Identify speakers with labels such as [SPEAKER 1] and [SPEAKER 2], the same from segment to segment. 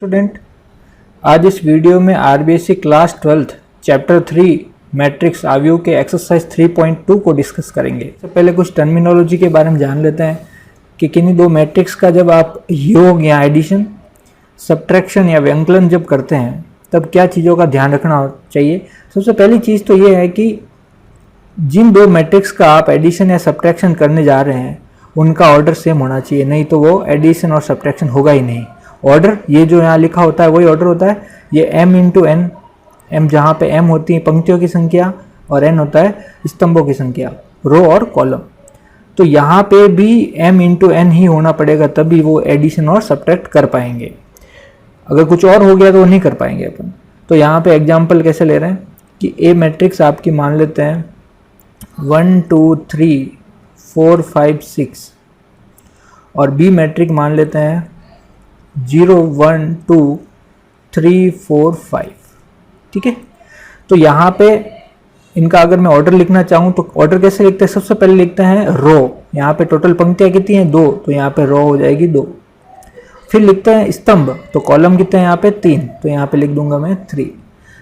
[SPEAKER 1] Student, आज इस video में आरबीएससी क्लास 12 चैप्टर 3 मैट्रिक्स आव्यूह के एक्सरसाइज 3.2 को डिस्कस करेंगे। तो पहले कुछ टर्मिनोलॉजी के बारे में जान लेते हैं कि किन्हीं दो मैट्रिक्स का जब आप योग या एडिशन, सब्ट्रैक्शन या व्यंकलन जब करते हैं तब क्या चीज़ों का ध्यान रखना चाहिए। सबसे पहली चीज़ तो ये है कि जिन दो मैट्रिक्स का आप एडिशन या सब्ट्रैक्शन करने जा रहे हैं उनका ऑर्डर सेम होना चाहिए, नहीं तो वो एडिशन और सब्ट्रैक्शन होगा ही नहीं। ऑर्डर ये जो यहाँ लिखा होता है वही ऑर्डर होता है। ये m इंटू एन, m जहाँ पे m होती है पंक्तियों की संख्या और n होता है स्तंभों की संख्या, रो और कॉलम। तो यहाँ पे भी m इंटू एन ही होना पड़ेगा, तभी वो एडिशन और सब्ट्रैक्ट कर पाएंगे। अगर कुछ और हो गया तो वो नहीं कर पाएंगे अपन। तो यहाँ पे एग्जाम्पल कैसे ले रहे हैं कि ए मैट्रिक्स आपकी मान लेते हैं 1 2 3 4 5 6 और बी मैट्रिक मान लेते हैं 0 1 2 3 4 5। ठीक है, तो यहाँ पे इनका अगर मैं ऑर्डर लिखना चाहूँ तो ऑर्डर कैसे लिखते हैं? सबसे पहले लिखते हैं रो। यहाँ पे टोटल पंक्तियाँ कितनी हैं? 2, तो यहाँ पे रो हो जाएगी 2। फिर लिखते हैं स्तंभ, तो कॉलम कितने हैं यहाँ पे? 3, तो यहाँ पे लिख दूंगा मैं 3।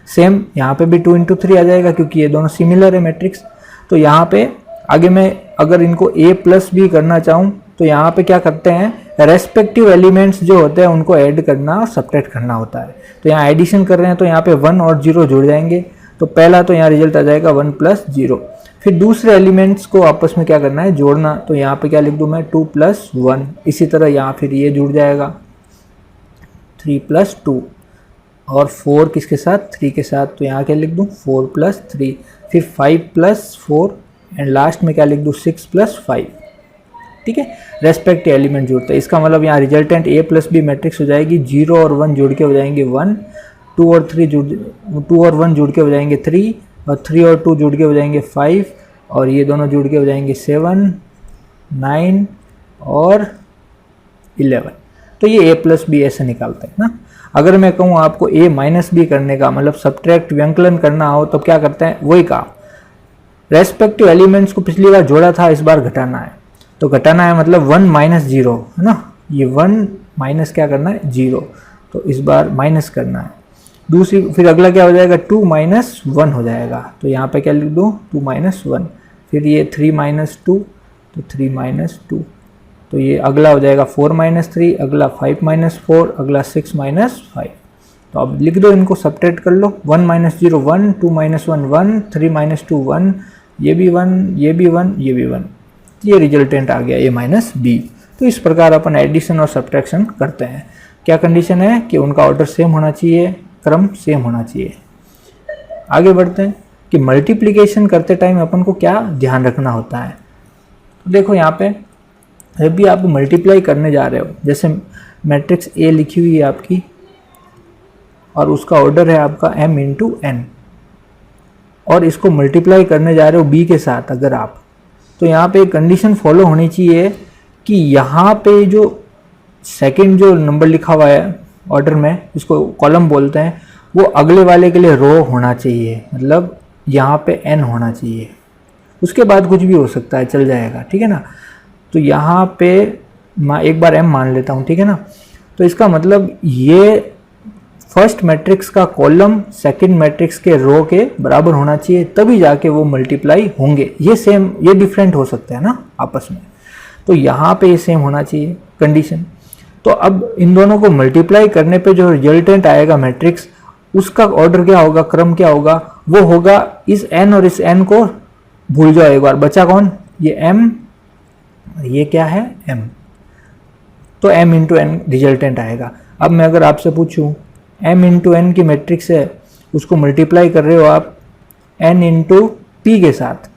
[SPEAKER 1] सेम यहाँ पे भी 2 इंटू 3 आ जाएगा क्योंकि ये दोनों सिमिलर है मैट्रिक्स। तो यहाँ पे आगे मैं अगर इनको a प्लस भी करना चाहूँ तो यहाँ पे क्या करते हैं, रेस्पेक्टिव एलिमेंट्स जो होते हैं उनको ऐड करना और सब्ट्रैक्ट करना होता है। तो यहाँ एडिशन कर रहे हैं तो यहाँ पे 1 और 0 जुड़ जाएंगे, तो पहला तो यहाँ रिजल्ट आ जाएगा 1 प्लस 0। फिर दूसरे एलिमेंट्स को आपस में क्या करना है, जोड़ना। तो यहाँ पे क्या लिख दूँ मैं 2 प्लस 1। इसी तरह यहाँ फिर ये जुड़ जाएगा 3 प्लस 2 और 4 किसके साथ? 3 के साथ, तो यहाँ क्या लिख दूँ 4 प्लस 3। फिर 5 प्लस 4 एंड लास्ट में क्या लिख दूँ 6 प्लस 5। ठीक है, रेस्पेक्टिव एलिमेंट जुड़ते हैं। इसका मतलब यहाँ resultant a plus B matrix हो जाएगी। 0 और 1 जुड़ के हो जाएंगे 1, 2 और 1 जुड़ के हो जाएंगे 3, और 3 और 2 जुड़ के हो जाएंगे 5, और ये दोनों जुड़ के हो जाएंगे 7, 9 और 11। तो ये a प्लस बी ऐसे निकालते हैं ना। अगर मैं कहूँ आपको a माइनस बी करने का मतलब सब्ट्रैक्ट व्यंकलन करना हो तो क्या करते हैं, वही कहा, रेस्पेक्टिव एलिमेंट्स को पिछली बार जोड़ा था, इस बार घटाना है। तो घटाना है मतलब 1 माइनस 0 है ना, ये 1 माइनस क्या करना है 0, तो इस बार माइनस करना है। दूसरी फिर अगला क्या हो जाएगा 2 माइनस 1 हो जाएगा, तो यहाँ पे क्या लिख दूँ 2 माइनस 1। फिर ये 3 माइनस 2, तो 3 माइनस 2, तो ये अगला हो जाएगा 4 माइनस 3, अगला 5 माइनस 4, अगला 6 माइनस 5। तो अब लिख दो, इनको सब्ट्रैक्ट कर लो। 1 माइनस 0 1, 2 माइनस 1 1, 3 माइनस 2 1, ये भी 1, ये भी 1, ये भी 1। ये रिजल्टेंट आ गया a माइनस बी। तो इस प्रकार अपन एडिशन और सब्ट्रैक्शन करते हैं। क्या कंडीशन है कि उनका ऑर्डर सेम होना चाहिए, क्रम सेम होना चाहिए। आगे बढ़ते हैं कि मल्टीप्लिकेशन करते टाइम अपन को क्या ध्यान रखना होता है। तो देखो यहाँ पे जब भी आप मल्टीप्लाई करने जा रहे हो, जैसे मैट्रिक्स a लिखी हुई है आपकी और उसका ऑर्डर है आपका m इंटू एन, और इसको मल्टीप्लाई करने जा रहे हो b के साथ अगर आप, तो यहाँ पे एक कंडीशन फॉलो होनी चाहिए कि यहाँ पे जो सेकंड जो नंबर लिखा हुआ है ऑर्डर में, इसको कॉलम बोलते हैं, वो अगले वाले के लिए रो होना चाहिए, मतलब यहाँ पे n होना चाहिए। उसके बाद कुछ भी हो सकता है, चल जाएगा, ठीक है ना। तो यहाँ पे मैं एक बार m मान लेता हूँ, ठीक है ना। तो इसका मतलब ये फर्स्ट मैट्रिक्स का कॉलम सेकंड मैट्रिक्स के रो के बराबर होना चाहिए, तभी जाके वो मल्टीप्लाई होंगे। ये सेम, ये डिफरेंट हो सकता है ना आपस में, तो यहाँ पे ये सेम होना चाहिए कंडीशन। तो अब इन दोनों को मल्टीप्लाई करने पे जो रिजल्टेंट आएगा मैट्रिक्स, उसका ऑर्डर क्या होगा, क्रम क्या होगा, वो होगा इस n और इस n को भूल जाओ एक बार, बचा कौन, ये m, ये क्या है m, तो m इंटू एन रिजल्टेंट आएगा। अब मैं अगर आपसे पूछूं m इंटू एन की मैट्रिक्स है, उसको मल्टीप्लाई कर रहे हो आप n इंटू पी के साथ,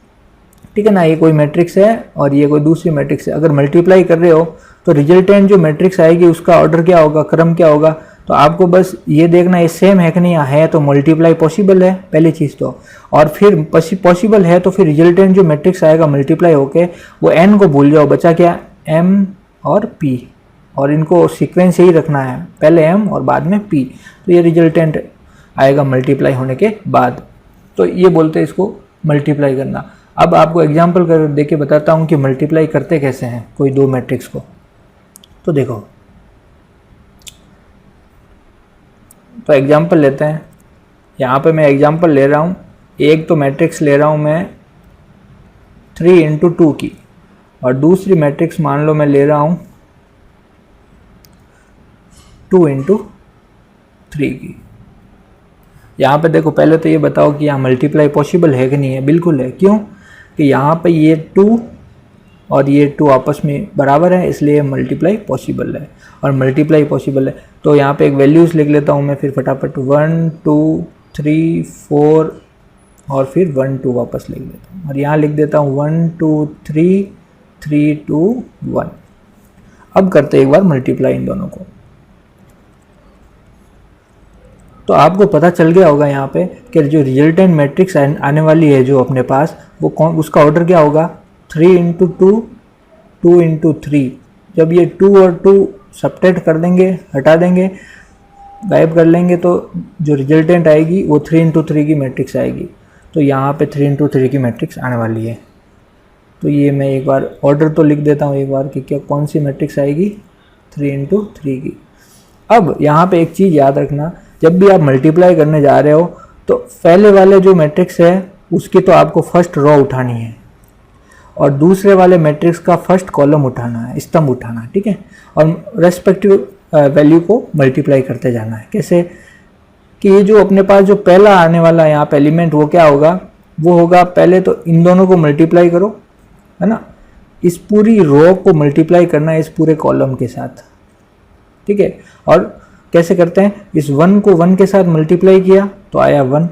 [SPEAKER 1] ठीक है ना। ये कोई मैट्रिक्स है और ये कोई दूसरी मैट्रिक्स है, अगर मल्टीप्लाई कर रहे हो तो रिजल्टेंट जो मैट्रिक्स आएगी उसका ऑर्डर क्या होगा, क्रम क्या होगा। तो आपको बस ये देखना है सेम है कि नहीं है, तो मल्टीप्लाई पॉसिबल है पहली चीज़ तो, और फिर पॉसिबल है तो फिर रिजल्टेंट जो मैट्रिक्स आएगा मल्टीप्लाई होके वो n को भूल जाओ, बचा क्या m और p, और इनको सीक्वेंस यही रखना है, पहले m और बाद में p। तो ये रिजल्टेंट आएगा मल्टीप्लाई होने के बाद, तो ये बोलते हैं इसको मल्टीप्लाई करना। अब आपको एग्जांपल कर दे के बताता हूँ कि मल्टीप्लाई करते कैसे हैं कोई दो मैट्रिक्स को। तो देखो तो एग्जाम्पल लेते हैं। यहाँ पे मैं एग्जाम्पल ले रहा हूँ, एक तो मैट्रिक्स ले रहा हूँ मैं 3 × 2 की, और दूसरी मैट्रिक्स मान लो मैं ले रहा हूँ 2 × 3 की। यहाँ पे देखो, पहले तो ये बताओ कि यहाँ मल्टीप्लाई पॉसिबल है कि नहीं है। बिल्कुल है। क्यों? कि यहाँ पे ये 2 और ये 2 आपस में बराबर है, इसलिए मल्टीप्लाई पॉसिबल है। और मल्टीप्लाई पॉसिबल है तो यहाँ पे एक वैल्यूज़ लिख लेता हूँ मैं फिर फटाफट, 1 2 3 4 और फिर 1 2 वापस लिख देता हूँ, और यहाँ लिख देता हूँ 1 2 3 3 2 1। अब करते हैं एक बार मल्टीप्लाई इन दोनों को। तो आपको पता चल गया होगा यहाँ पे कि जो रिजल्टेंट मैट्रिक्स आने वाली है जो अपने पास, वो कौन, उसका ऑर्डर क्या होगा, 3 × 2 2 × 3। जब ये 2 और 2 सब्ट्रैक्ट कर देंगे, हटा देंगे, गायब कर लेंगे, तो जो रिजल्टेंट आएगी वो 3 × 3 की मैट्रिक्स आएगी। तो यहाँ पे 3 × 3 की मैट्रिक्स आने वाली है। तो ये मैं एक बार ऑर्डर तो लिख देता हूँ एक बार कि क्या कौन सी मैट्रिक्स आएगी, 3 × 3 की। अब यहाँ पे एक चीज़ याद रखना, जब भी आप मल्टीप्लाई करने जा रहे हो तो पहले वाले जो मैट्रिक्स है उसकी तो आपको फर्स्ट रो उठानी है, और दूसरे वाले मैट्रिक्स का फर्स्ट कॉलम उठाना है, स्तंभ उठाना है, ठीक है। और रेस्पेक्टिव वैल्यू को मल्टीप्लाई करते जाना है। कैसे? कि ये जो अपने पास जो पहला आने वाला यहाँ पे एलिमेंट, वो क्या होगा, वो होगा, पहले तो इन दोनों को मल्टीप्लाई करो, है ना। इस पूरी रो को मल्टीप्लाई करना है इस पूरे कॉलम के साथ, ठीक है। और कैसे करते हैं, इस 1 को 1 के साथ मल्टीप्लाई किया तो आया 1।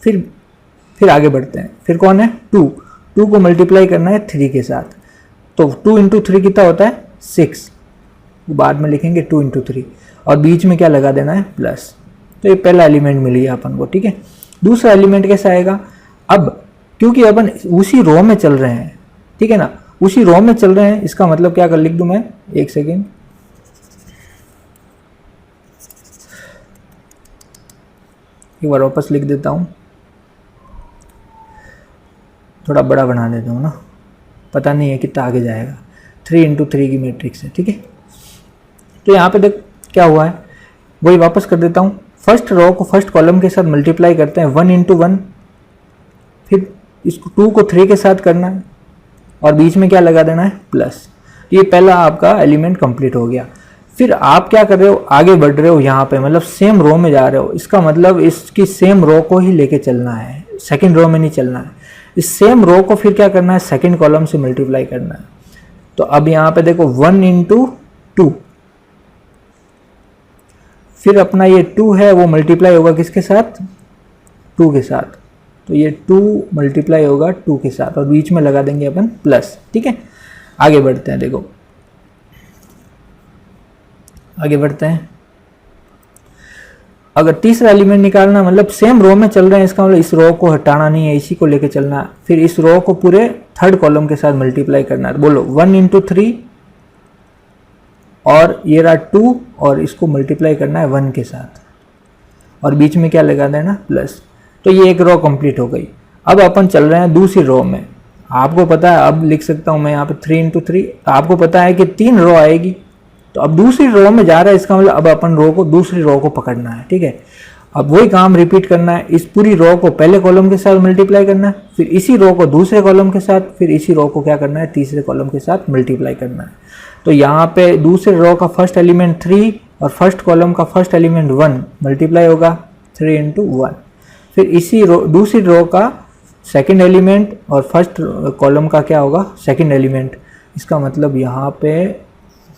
[SPEAKER 1] फिर आगे बढ़ते हैं, फिर कौन है, 2 को मल्टीप्लाई करना है 3 के साथ, तो 2 × 3 कितना होता है, 6। बाद में लिखेंगे 2 × 3, और बीच में क्या लगा देना है, प्लस। तो ये पहला एलिमेंट मिल गया अपन को, ठीक है। दूसरा एलिमेंट कैसा आएगा, अब क्योंकि अपन उसी रो में चल रहे हैं, ठीक है ना, उसी रो में चल रहे हैं, इसका मतलब क्या कर लिख दूं मैं, एक सेकेंड, एक बार वापस लिख देता हूँ, थोड़ा बड़ा बना देता हूँ ना, पता नहीं है कितना आगे जाएगा। 3 × 3 की मैट्रिक्स है, ठीक है। तो यहाँ पे देख क्या हुआ है, वही वापस कर देता हूँ। फर्स्ट रो को फर्स्ट कॉलम के साथ मल्टीप्लाई करते हैं 1 × 1, फिर इसको 2 को 3 के साथ करना है, और बीच में क्या लगा देना है, प्लस। ये पहला आपका एलिमेंट कंप्लीट हो गया। फिर आप क्या कर रहे हो, आगे बढ़ रहे हो यहाँ पे, मतलब सेम रो में जा रहे हो। इसका मतलब इसकी सेम रो को ही लेके चलना है, सेकंड रो में नहीं चलना है। इस सेम रो को फिर क्या करना है, सेकंड कॉलम से मल्टीप्लाई करना है। तो अब यहाँ पे देखो 1 × 2, फिर अपना ये 2 है वो मल्टीप्लाई होगा किसके साथ, 2 के साथ। तो ये 2 मल्टीप्लाई होगा 2 के साथ, और बीच में लगा देंगे अपन प्लस, ठीक है। आगे बढ़ते हैं, देखो आगे बढ़ते हैं। अगर तीसरा एलिमेंट निकालना, मतलब सेम रो में चल रहे हैं, इसका मतलब इस रो को हटाना नहीं है, इसी को लेके चलना है। फिर इस रो को पूरे थर्ड कॉलम के साथ मल्टीप्लाई करना है। बोलो 1 × 3, और ये रहा 2, और इसको मल्टीप्लाई करना है 1 के साथ, और बीच में क्या लगा देना, प्लस। तो ये एक रो कंप्लीट हो गई। अब अपन चल रहे हैं दूसरी रो में। आपको पता है, अब लिख सकता हूं मैं यहाँ पे 3 × 3, आपको पता है कि 3 रो आएगी। तो अब दूसरी रो में जा रहा है, इसका मतलब अब अपन रो को, दूसरी रो को पकड़ना है, ठीक है। अब वही काम रिपीट करना है, इस पूरी रो को पहले कॉलम के साथ मल्टीप्लाई करना है, फिर इसी रो को दूसरे कॉलम के साथ, फिर इसी रो को क्या करना है, तीसरे कॉलम के साथ मल्टीप्लाई करना है। तो यहाँ पे दूसरे रो का फर्स्ट एलिमेंट 3 और फर्स्ट कॉलम का फर्स्ट एलिमेंट 1 मल्टीप्लाई होगा 3 × 1। फिर इसी दूसरी रो का सेकंड एलिमेंट और फर्स्ट कॉलम का क्या होगा, सेकंड एलिमेंट। इसका मतलब यहाँ पे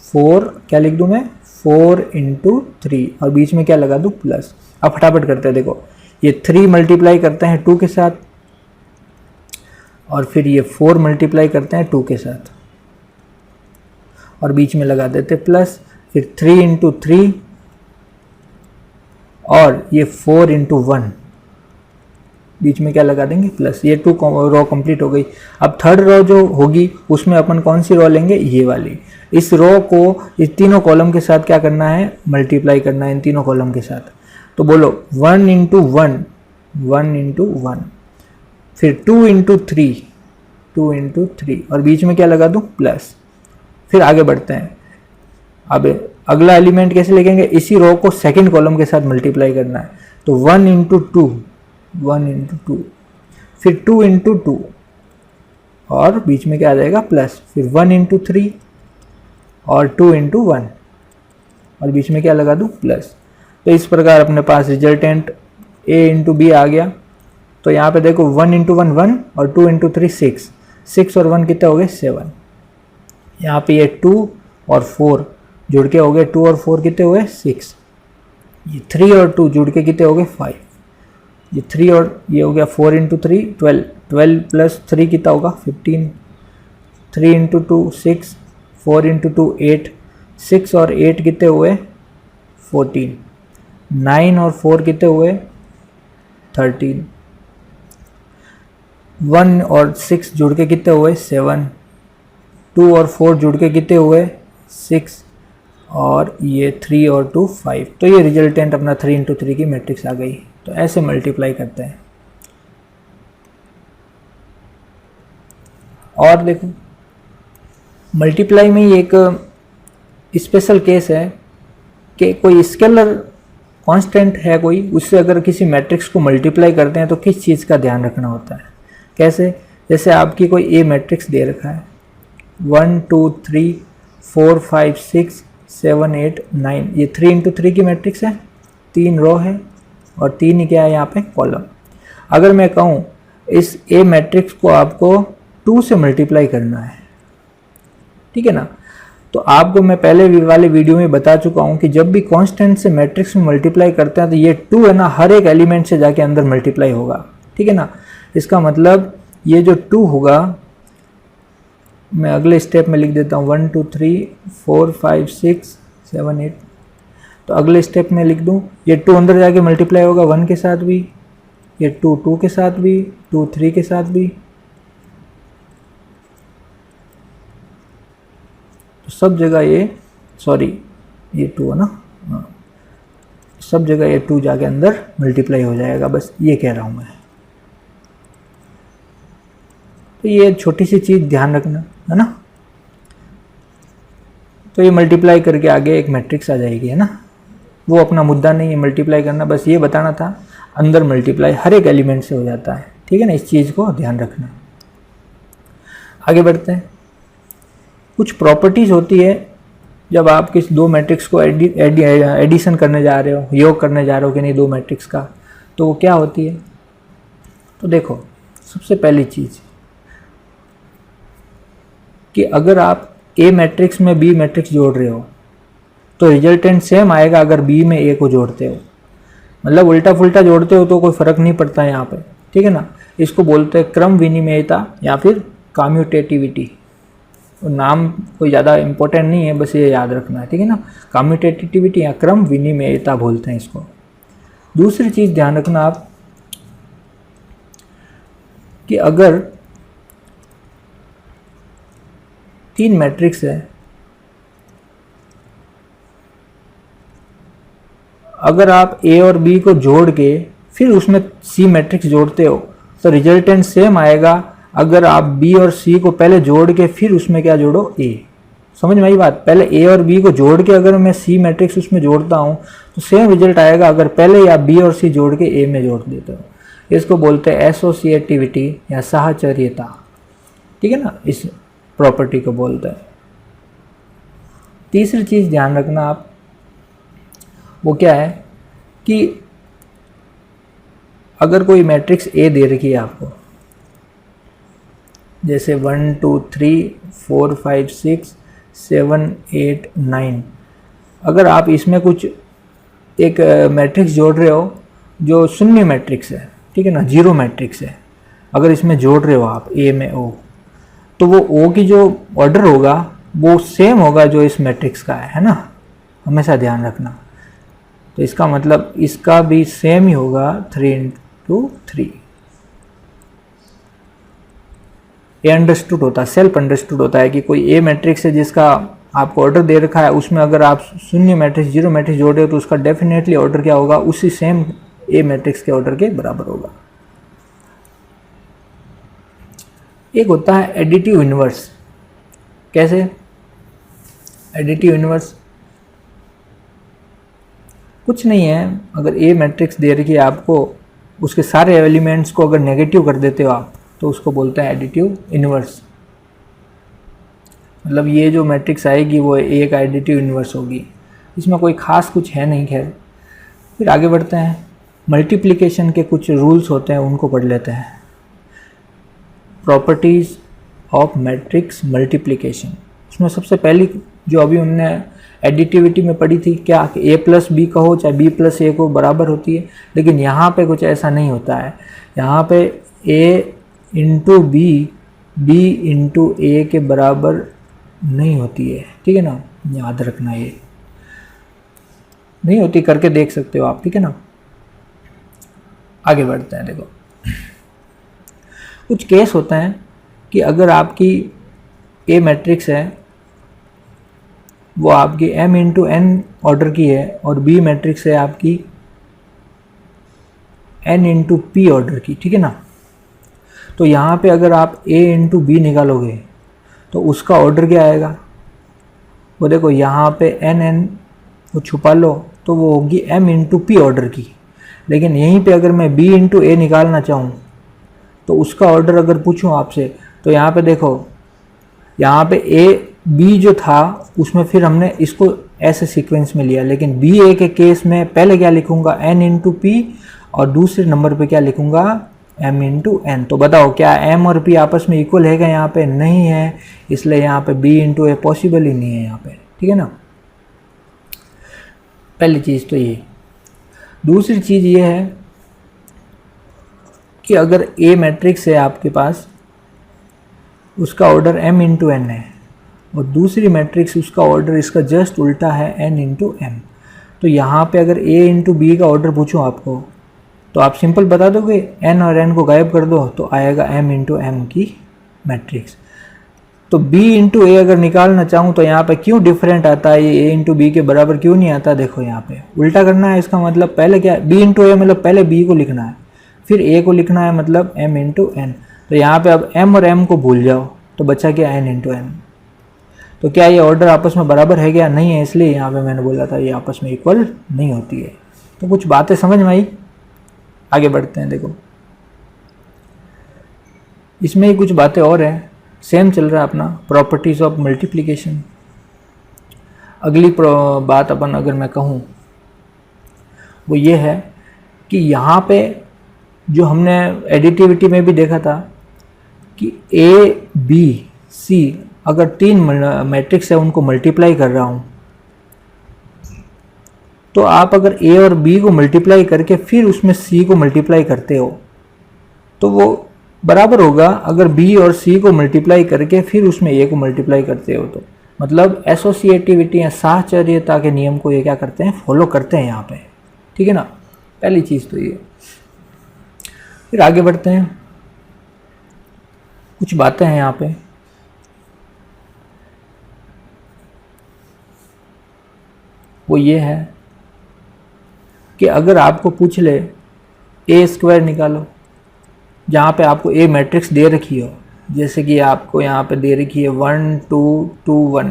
[SPEAKER 1] 4 क्या लिख दूँ मैं, 4 × 3, और बीच में क्या लगा दूँ, प्लस। अब फटाफट करते हैं, देखो ये 3 मल्टीप्लाई करते हैं 2 के साथ, और फिर ये 4 मल्टीप्लाई करते हैं 2 के साथ, और बीच में लगा देते प्लस। फिर 3 × 3, और ये 4 × 1, बीच में क्या लगा देंगे, प्लस। ये 2 रो कंप्लीट हो गई। अब थर्ड रो जो होगी उसमें अपन कौन सी रो लेंगे, ये वाली। इस रो को इस तीनों कॉलम के साथ क्या करना है, मल्टीप्लाई करना है इन तीनों कॉलम के साथ। तो बोलो 1 × 1, 1 × 1, फिर 2 × 3, 2 × 3, और बीच में क्या लगा दूँ, प्लस। फिर आगे बढ़ते हैं। अब अगला एलिमेंट कैसे लिखेंगे, इसी रो को सेकंड कॉलम के साथ मल्टीप्लाई करना है, तो 1 इंटू टू, 1 इंटू टू, फिर 2 इंटू टू, और बीच में क्या आ जाएगा प्लस, फिर 1 इंटू थ्री और 2 इंटू वन, और बीच में क्या लगा दूँ प्लस। तो इस प्रकार अपने पास रिजल्टेंट a इंटू बी आ गया। तो यहाँ पे देखो 1 इंटू वन 1 और 2 इंटू थ्री 6, 6 और 1 कितने हो गए 7। यहाँ पे ये 2 और 4 जुड़ के हो गए, 2 और 4 कितने हुए 6, ये 3 और 2 जुड़ के कितने हो गए 5, ये 3 और ये हो गया 4 इंटू थ्री 12, 12 प्लस 3 कितना होगा 15, 3 इंटू टू 6, 4 इंटू टू 8, 6 और 8 कितने हुए 14, 9 और 4 कितने हुए 13, 1 और 6 जुड़ के कितने हुए 7, 2 और 4 जुड़ के कितने हुए 6, और ये 3 और 2 5। तो ये रिजल्टेंट अपना 3 इंटू थ्री की मैट्रिक्स आ गई। तो ऐसे मल्टीप्लाई करते हैं। और देखो मल्टीप्लाई में ही एक स्पेशल केस है कि कोई स्केलर कांस्टेंट है कोई, उससे अगर किसी मैट्रिक्स को मल्टीप्लाई करते हैं तो किस चीज़ का ध्यान रखना होता है। कैसे, जैसे आपकी कोई ए मैट्रिक्स दे रखा है 1 2 3 4 5 6 7 8 9, ये 3 इंटू थ्री की मैट्रिक्स है, 3 रो है और 3 ही क्या है यहाँ पे कॉलम। अगर मैं कहूँ इस ए मैट्रिक्स को आपको 2 से मल्टीप्लाई करना है, ठीक है ना, तो आपको मैं पहले वाले वीडियो में बता चुका हूँ कि जब भी कांस्टेंट से मैट्रिक्स में मल्टीप्लाई करते हैं तो ये 2 है ना हर एक एलिमेंट से जाके अंदर मल्टीप्लाई होगा, ठीक है ना। इसका मतलब ये जो 2 होगा, मैं अगले स्टेप में लिख देता हूँ 1 2 3 4 5 6 7 8, तो अगले स्टेप में लिख दूँ ये 2 अंदर जाके मल्टीप्लाई होगा 1 के साथ भी, ये 2 2 के साथ भी, 2 3 के साथ भी, तो सब जगह ये ये 2 है ना, सब जगह ये 2 जाके अंदर मल्टीप्लाई हो जाएगा, बस ये कह रहा हूँ मैं। तो ये छोटी सी चीज़ ध्यान रखना है ना। तो ये मल्टीप्लाई करके आगे एक मैट्रिक्स आ जाएगी, है ना, वो अपना मुद्दा नहीं है मल्टीप्लाई करना, बस ये बताना था अंदर मल्टीप्लाई हर एक एलिमेंट से हो जाता है, ठीक है ना, इस चीज़ को ध्यान रखना। आगे बढ़ते हैं। कुछ प्रॉपर्टीज़ होती है जब आप किसी दो मैट्रिक्स को एडिशन करने जा रहे हो, योग करने जा रहे हो कि नहीं दो मैट्रिक्स का, तो वो क्या होती है। तो देखो सबसे पहली चीज़ कि अगर आप ए मैट्रिक्स में बी मैट्रिक्स जोड़ रहे हो तो रिजल्टेंट सेम आएगा अगर बी में ए को जोड़ते हो, मतलब उल्टा फुल्टा जोड़ते हो तो कोई फ़र्क नहीं पड़ता है यहाँ पे, ठीक है ना। इसको बोलते हैं क्रम विनिमयता या फिर कम्यूटेटिविटी। नाम कोई ज़्यादा इम्पोर्टेंट नहीं है, बस ये याद रखना है, ठीक है ना। कम्यूटेटिविटी या क्रम विनिमयता बोलते हैं इसको। दूसरी चीज़ ध्यान रखना आप कि अगर 3 मैट्रिक्स है, अगर आप ए और बी को जोड़ के फिर उसमें सी मैट्रिक्स जोड़ते हो तो रिजल्टेंट सेम आएगा अगर आप बी और सी को पहले जोड़ के फिर उसमें क्या जोड़ो ए। समझ में आई बात। पहले ए और बी को जोड़ के अगर मैं सी मैट्रिक्स उसमें जोड़ता हूँ तो सेम रिजल्ट आएगा अगर पहले आप बी और सी जोड़ के ए में जोड़ देते हो। इसको बोलते हैं एसोसिएटिविटी या साहचर्यता, ठीक है ना, इस प्रॉपर्टी को बोलते हैं। तीसरी चीज़ ध्यान रखना आप, वो क्या है कि अगर कोई मैट्रिक्स ए दे रखी है आपको, जैसे 1 2 3 4 5 6 7 8 9, अगर आप इसमें कुछ एक मैट्रिक्स जोड़ रहे हो जो शून्य मैट्रिक्स है, ठीक है ना, जीरो मैट्रिक्स है, अगर इसमें जोड़ रहे हो आप ए में ओ, तो वो ओ की जो ऑर्डर होगा वो सेम होगा जो इस मैट्रिक्स का है ना, हमेशा ध्यान रखना। तो इसका मतलब इसका भी सेम ही होगा 3 इंटू 3। ये अंडरस्टूड होता है, सेल्फ अंडरस्टूड होता है कि कोई ए मैट्रिक्स है जिसका आपको ऑर्डर दे रखा है, उसमें अगर आप शून्य मैट्रिक्स जीरो मैट्रिक्स जोड़ रहे हो तो उसका डेफिनेटली ऑर्डर क्या होगा, उसी सेम ए मैट्रिक्स के ऑर्डर के बराबर होगा। एक होता है एडिटिव इन्वर्स। कैसे एडिटिव इन्वर्स, कुछ नहीं है, अगर ए मैट्रिक्स दे रखी है आपको, उसके सारे एलिमेंट्स को अगर नेगेटिव कर देते हो आप तो उसको बोलते हैं एडिटिव इन्वर्स। मतलब ये जो मैट्रिक्स आएगी वो ए का एडिटिव इन्वर्स होगी। इसमें कोई खास कुछ है नहीं। खैर फिर आगे बढ़ते हैं, मल्टीप्लिकेशन के कुछ रूल्स होते हैं उनको पढ़ लेते हैं। प्रॉपर्टीज़ ऑफ मैट्रिक्स मल्टीप्लिकेशन, उसमें सबसे पहली जो अभी हमने एडिटिविटी में पढ़ी थी क्या, कि ए प्लस बी कहो चाहे बी प्लस ए को बराबर होती है, लेकिन यहाँ पे कुछ ऐसा नहीं होता है। यहाँ पे ए इंटू बी इंटू ए के बराबर नहीं होती है, ठीक है ना, याद रखना ये नहीं होती, करके देख सकते हो आप, ठीक है ना। आगे बढ़ते हैं, देखो कुछ केस होते हैं कि अगर आपकी ए मैट्रिक्स है वो आपकी m इंटू एन ऑर्डर की है और बी मैट्रिक्स है आपकी n इंटू पी ऑर्डर की, ठीक है ना। तो यहाँ पे अगर आप a इंटू बी निकालोगे तो उसका ऑर्डर क्या आएगा, वो देखो यहाँ पे n वो छुपा लो तो वो होगी m इंटू पी ऑर्डर की। लेकिन यहीं पे अगर मैं b इंटू ए निकालना चाहूँ तो उसका ऑर्डर अगर पूछूँ आपसे तो यहाँ पे देखो, यहाँ पे ए बी जो था उसमें फिर हमने इसको ऐसे सीक्वेंस में लिया, लेकिन बी ए के केस में पहले क्या लिखूंगा n इंटू पी और दूसरे नंबर पे क्या लिखूंगा m इंटू एन। तो बताओ क्या m और p आपस में इक्वल है क्या, यहाँ पे नहीं है, इसलिए यहाँ पे b इंटू ए पॉसिबल ही नहीं है यहाँ पे, ठीक है ना। पहली चीज़ तो ये। दूसरी चीज़ ये है कि अगर ए मैट्रिक्स है आपके पास, उसका ऑर्डर m इंटू एन है और दूसरी मैट्रिक्स उसका ऑर्डर इसका जस्ट उल्टा है n इंटू एम, तो यहाँ पे अगर a इंटू बी का ऑर्डर पूछूँ आपको तो आप सिंपल बता दोगे n और n को गायब कर दो तो आएगा m इंटू एम की मैट्रिक्स। तो b इंटू ए अगर निकालना चाहूँ तो यहाँ पे क्यों डिफरेंट आता है, ये a इंटू बी के बराबर क्यों नहीं आता, देखो यहाँ पे उल्टा करना है। इसका मतलब पहले क्या, b इंटू ए मतलब पहले b को लिखना है फिर a को लिखना है, मतलब m इंटू एन। तो यहाँ पे अब m और m को भूल जाओ तो बचा क्या n इंटू एन। तो क्या ये ऑर्डर आपस में बराबर है क्या, नहीं है, इसलिए यहाँ पे मैंने बोला था ये आपस में इक्वल नहीं होती है। तो कुछ बातें समझ में आई। आगे बढ़ते हैं, देखो इसमें ही कुछ बातें और हैं, सेम चल रहा है अपना प्रॉपर्टीज ऑफ मल्टीप्लिकेशन। अगली बात अपन अगर मैं कहूँ वो ये है कि यहाँ पे जो हमने एडिटिविटी में भी देखा था कि ए बी सी अगर तीन मैट्रिक्स है उनको मल्टीप्लाई कर रहा हूँ, तो आप अगर ए और बी को मल्टीप्लाई करके फिर उसमें सी को मल्टीप्लाई करते हो तो वो बराबर होगा अगर बी और सी को मल्टीप्लाई करके फिर उसमें ए को मल्टीप्लाई करते हो। तो मतलब एसोसिएटिविटी या साहचर्यता के नियम को ये क्या करते हैं, फॉलो करते हैं यहाँ पे, ठीक है ना। पहली चीज़ तो ये। फिर आगे बढ़ते हैं, कुछ बातें हैं यहाँ पे। वो ये है कि अगर आपको पूछ ले ए स्क्वायर निकालो, जहाँ पे आपको ए मैट्रिक्स दे रखी हो, जैसे कि आपको यहाँ पे दे रखी है 1 2 2 1,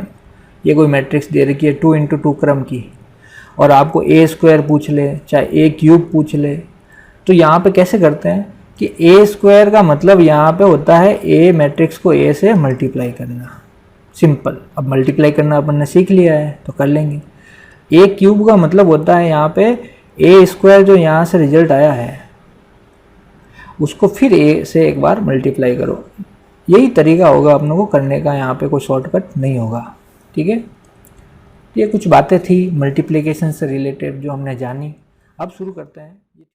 [SPEAKER 1] ये कोई मैट्रिक्स दे रखी है 2 इंटू 2 क्रम की, और आपको ए स्क्वायर पूछ ले चाहे ए क्यूब पूछ ले, तो यहाँ पे कैसे करते हैं कि ए स्क्वायर का मतलब यहाँ पे होता है ए मैट्रिक्स को ए से मल्टीप्लाई करना, सिंपल। अब मल्टीप्लाई करना अपन ने सीख लिया है तो कर लेंगे। ए क्यूब का मतलब होता है यहाँ पे ए स्क्वायर जो यहाँ से रिजल्ट आया है उसको फिर ए से एक बार मल्टीप्लाई करो। यही तरीका होगा अपनों को करने का, यहाँ पे कोई शॉर्टकट नहीं होगा, ठीक है। ये कुछ बातें थी मल्टीप्लिकेशन से रिलेटेड जो हमने जानी। अब शुरू करते हैं